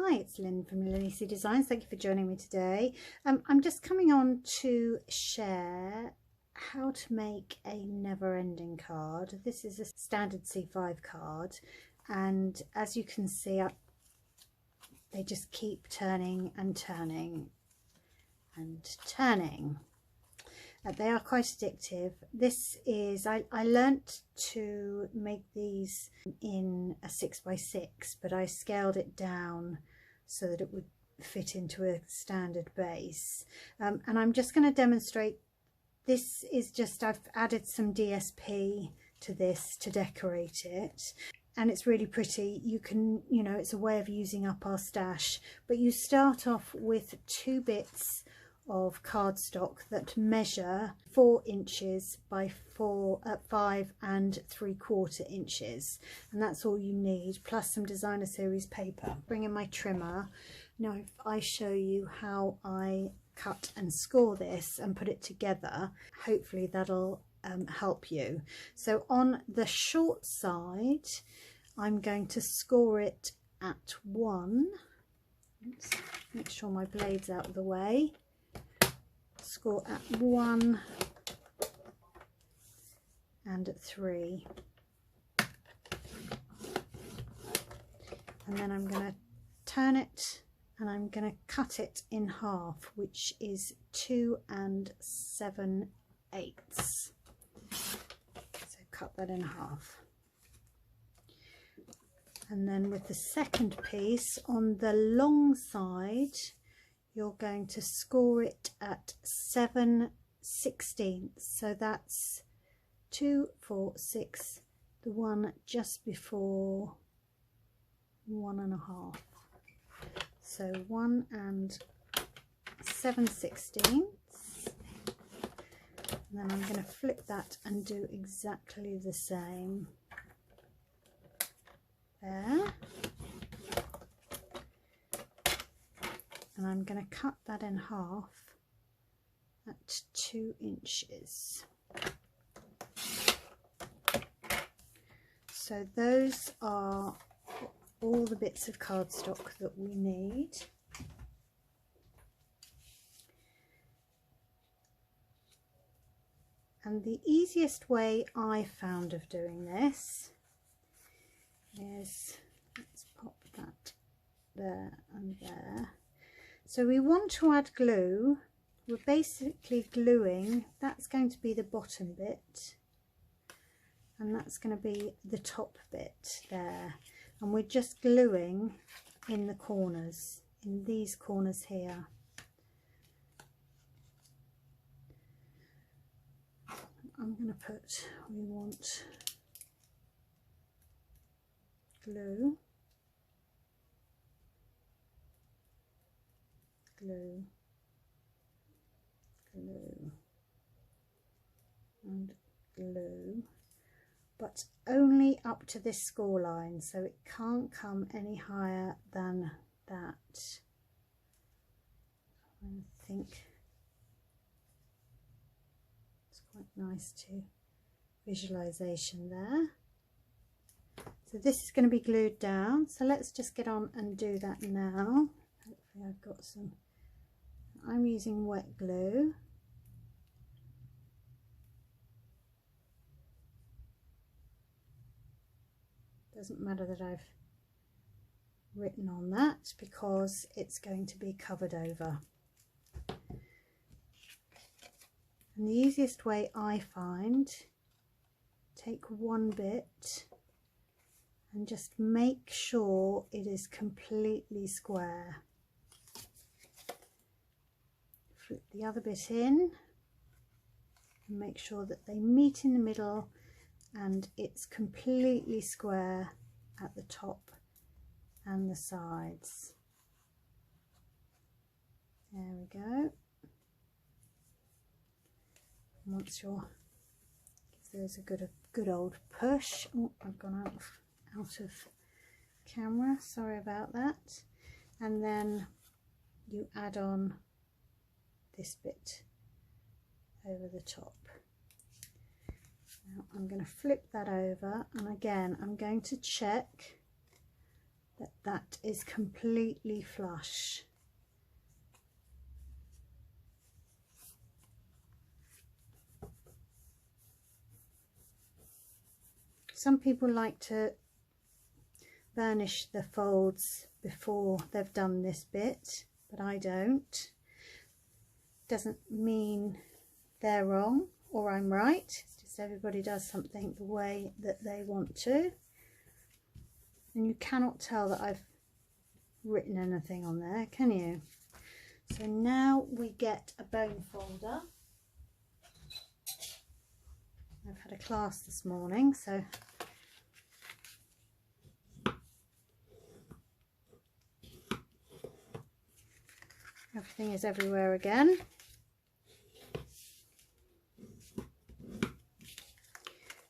Hi, it's Lynn from LynnieCDesigns. Thank you for joining me today. I'm just coming on to share how to make a never-ending card. This is a standard C5 card, and as you can see, they just keep turning and turning and turning. They are quite addictive. This is, I learnt to make these in a 6x6, but I scaled it down so that it would fit into a standard base. And I'm just going to demonstrate. This is just, I've added some DSP to this to decorate it. And it's really pretty. You can, you know, it's a way of using up our stash. But you start off with 2 bits of cardstock that measure 4 inches by 5 3/4 inches, and that's all you need, plus some designer series paper. Bring in my trimmer. Now if I show you how I cut and score this and put it together, hopefully that'll help you. So on the short side I'm going to score it at 1. Oops, make sure my blade's out of the way. Score at 1 and at 3, and then I'm going to turn it and I'm going to cut it in half, which is 2 7/8. So cut that in half, and then with the second piece on the long side you're going to score it at 7/16. So that's 2, 4, 6, the one just before 1 1/2. So 1 7/16. And then I'm going to flip that and do exactly the same there. And I'm going to cut that in half at 2 inches. So those are all the bits of cardstock that we need. And the easiest way I found of doing this is, let's pop that there and there. So we want to add glue. We're basically gluing, that's going to be the bottom bit, and that's going to be the top bit there. And we're just gluing in the corners, in these corners here. I'm going to put, we want glue. Glue, glue, and glue, but only up to this score line, so it can't come any higher than that. I think it's quite nice to visualization there. So this is going to be glued down, so let's just get on and do that now. Hopefully I've got some. I'm using wet glue. Doesn't matter that I've written on that because it's going to be covered over. And the easiest way I find, take one bit and just make sure it is completely square. Flip the other bit in and make sure that they meet in the middle and it's completely square at the top and the sides. There we go. And once you're, give those a good old push. Oh, I've gone out of camera, sorry about that. And then you add on this bit over the top. Now I'm going to flip that over, and again I'm going to check that is completely flush. Some people like to burnish the folds before they've done this bit, but I don't. Doesn't mean they're wrong or I'm right, it's just everybody does something the way that they want to. And you cannot tell that I've written anything on there, can you? So now we get a bone folder. I've had a class this morning, so everything is everywhere again.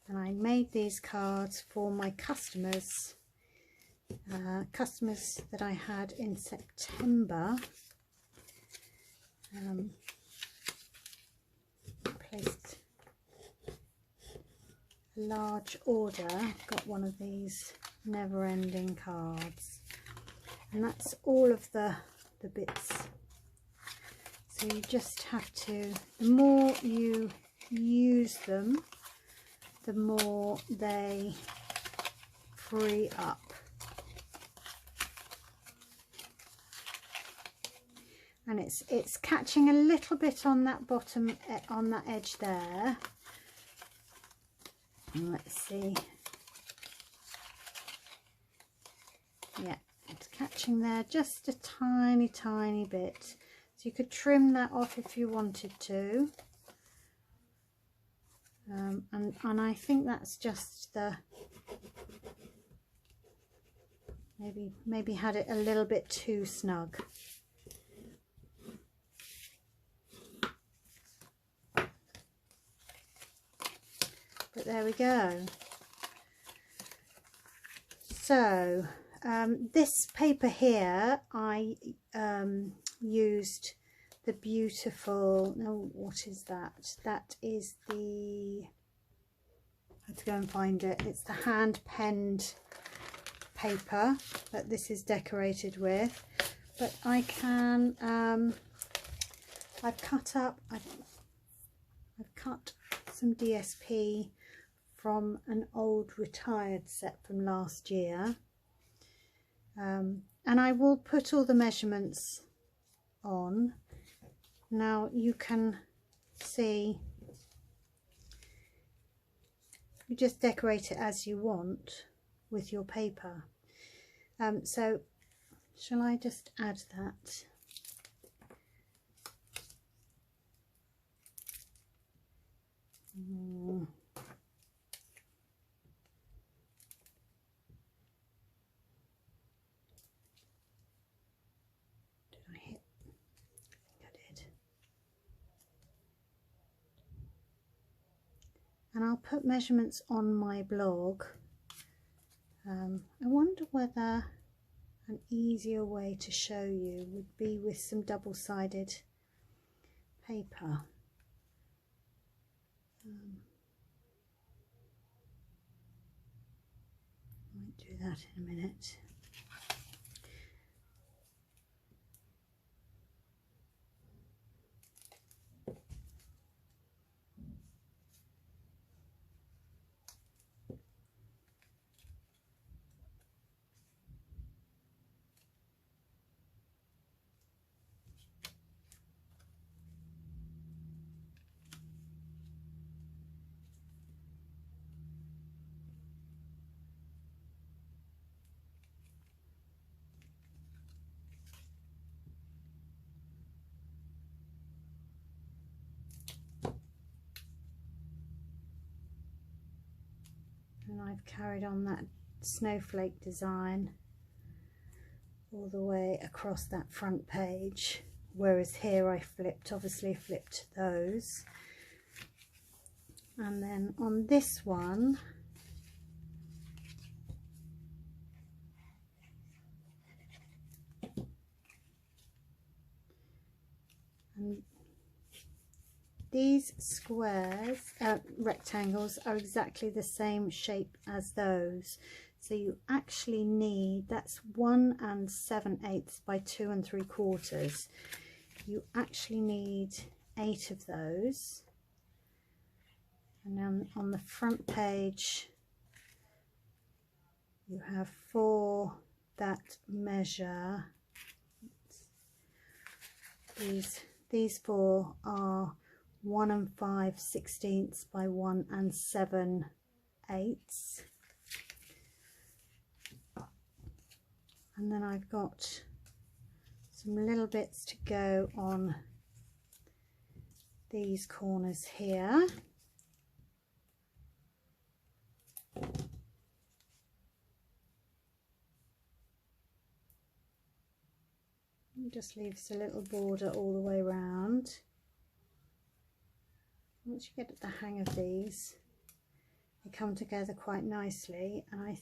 And I made these cards for my customers, customers that I had in September. Placed a large order, got one of these never-ending cards, and that's all of the bits. So you just have to, the more you use them, the more they free up. And it's catching a little bit on that bottom, on that edge there. And let's see. Yeah, it's catching there just a tiny bit. So you could trim that off if you wanted to. And I think that's just the, maybe had it a little bit too snug. But there we go. So this paper here, I used the beautiful, no, what is that? That is the, I have to go and find it. It's the hand penned paper that this is decorated with. But I can, I've cut some DSP from an old retired set from last year, and I will put all the measurements on. Now you can see, you just decorate it as you want with your paper. So shall I just add that? And I'll put measurements on my blog. I wonder whether an easier way to show you would be with some double-sided paper. Might do that in a minute. And I've carried on that snowflake design all the way across that front page, whereas here I obviously flipped those. And then on this one, and these squares, rectangles, are exactly the same shape as those. So you actually need, that's 1 7/8 by 2 3/4. You actually need 8 of those. And then on the front page you have 4 that measure. These 4 are 1 5/16 by 1 7/8. And then I've got some little bits to go on these corners here. It just leaves a little border all the way around. Once you get the hang of these, they come together quite nicely, and I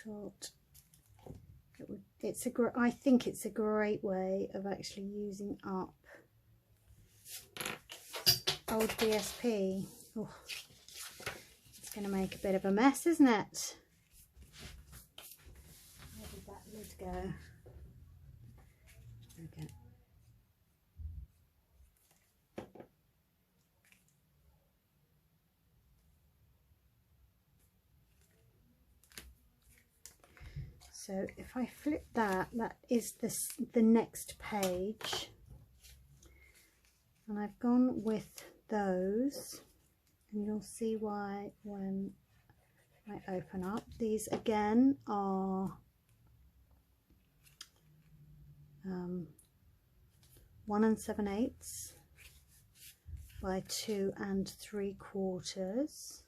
thought I think it's a great way of actually using up old BSP. Oh, it's going to make a bit of a mess, isn't it? Where did that lid go? Okay. So if I flip that, that is the next page, and I've gone with those, and you'll see why when I open up. These again are 1 7/8 by 2 3/4.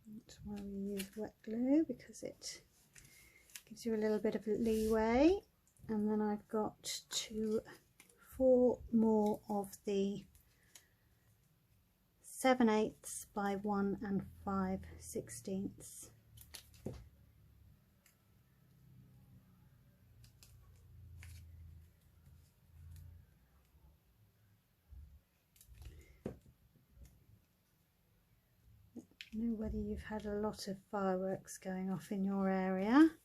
That's why we use wet glue, because it gives you a little bit of leeway. And then I've got 4 more of the 7/8 by 1 5/16. I don't know whether you've had a lot of fireworks going off in your area.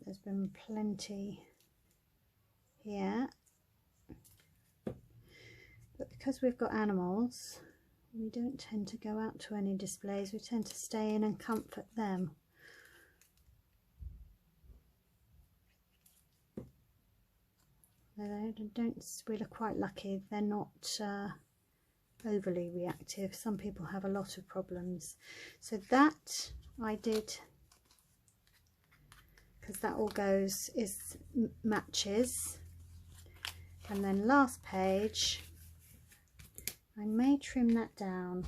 There's been plenty here. But because we've got animals, we don't tend to go out to any displays. We tend to stay in and comfort them. We're quite lucky. They're not overly reactive. Some people have a lot of problems. So that I did, because that all matches. And then last page, I may trim that down.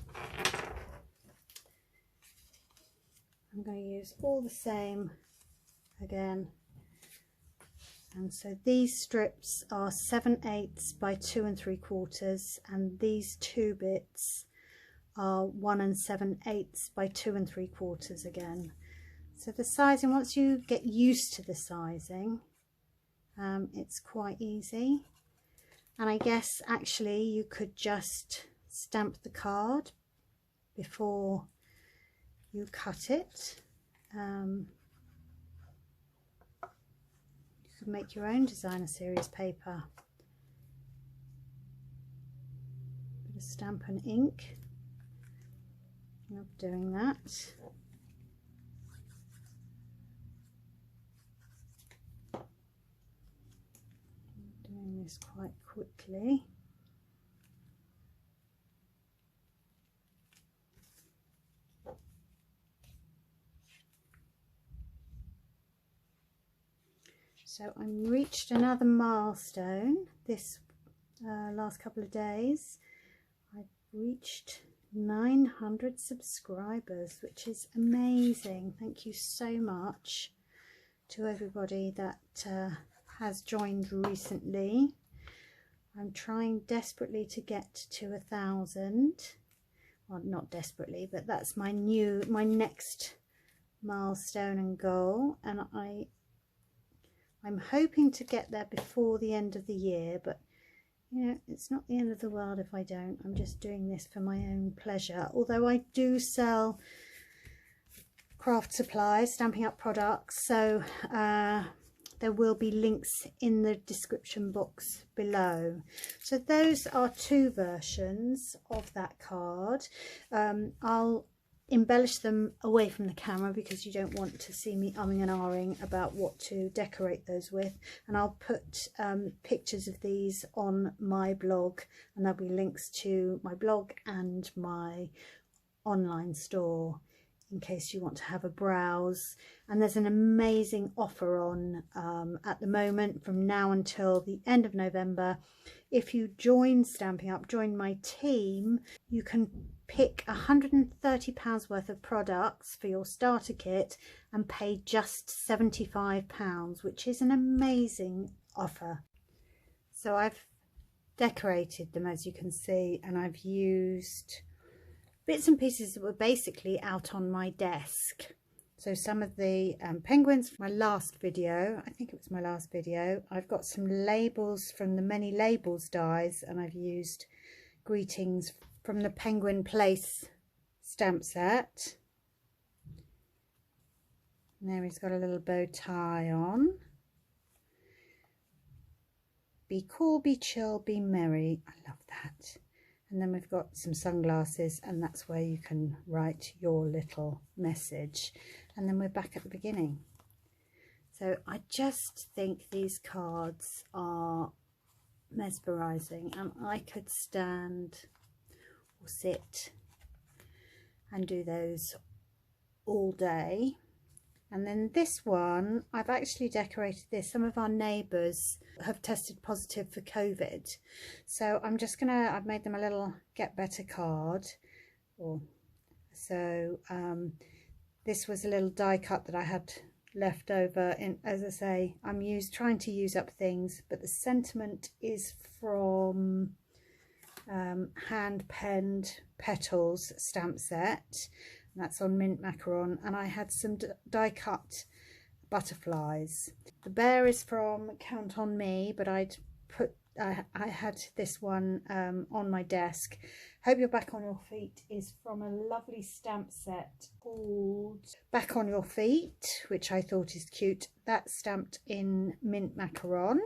I'm going to use all the same again. And so these strips are 7/8 by 2 3/4, and these 2 bits are 1 7/8 by 2 3/4 again. So the sizing, once you get used to the sizing, it's quite easy. And I guess actually you could just stamp the card before you cut it. You could make your own designer series paper. Bit of stamp and ink. Love doing that. Doing this quite quickly. So I reached another milestone this last couple of days. I've reached 900 subscribers, which is amazing. Thank you so much to everybody that has joined recently. I'm trying desperately to get to 1,000 well, not desperately, but that's my next milestone and goal, and I'm hoping to get there before the end of the year, but you know, it's not the end of the world if I don't. I'm just doing this for my own pleasure, although I do sell craft supplies, Stampin' Up products, so there will be links in the description box below. So those are 2 versions of that card. I'll embellish them away from the camera because you don't want to see me umming and ahhing about what to decorate those with, and I'll put pictures of these on my blog, and there'll be links to my blog and my online store in case you want to have a browse. And there's an amazing offer on at the moment from now until the end of November. If you join Stampin' Up, join my team, you can pick £130 worth of products for your starter kit and pay just £75, which is an amazing offer. So I've decorated them, as you can see, and I've used bits and pieces that were basically out on my desk. So some of the penguins, my last video, I think it was my last video, I've got some labels from the Many Labels dies, and I've used greetings from the Penguin Place stamp set. And there he's got a little bow tie on. Be cool, be chill, be merry. I love that. And then we've got some sunglasses, and that's where you can write your little message. And then we're back at the beginning. So I just think these cards are mesmerizing, and I could stand or sit and do those all day. And then this one, I've actually decorated this. Some of our neighbours have tested positive for COVID. So I'm just gonna, I've made them a little get better card. This was a little die cut that I had left over. And as I say, I'm trying to use up things, but the sentiment is from Hand Penned Petals stamp set. That's on mint macaron, and I had some die cut butterflies. The bear is from Count on Me, but I had this one on my desk. Hope You're Back on Your Feet is from a lovely stamp set called Back on Your Feet, which I thought is cute. That's stamped in mint macaron.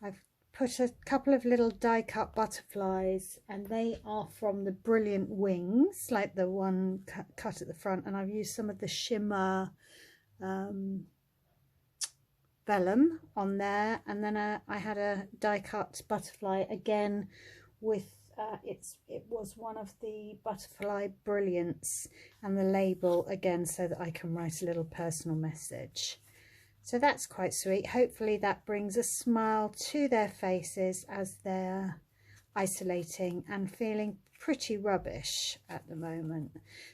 I've put a couple of little die cut butterflies, and they are from the Brilliant Wings, like the one cut at the front, and I've used some of the shimmer vellum on there. And then I had a die cut butterfly again with it was one of the Butterfly Brilliants, and the label again so that I can write a little personal message. So that's quite sweet. Hopefully that brings a smile to their faces as they're isolating and feeling pretty rubbish at the moment.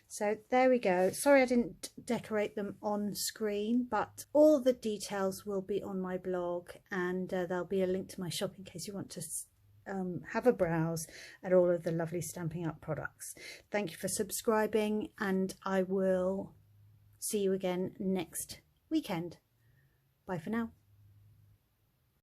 So there we go. Sorry I didn't decorate them on screen, but all the details will be on my blog, and there'll be a link to my shop in case you want to have a browse at all of the lovely Stampin' Up products. Thank you for subscribing, and I will see you again next weekend. Bye for now.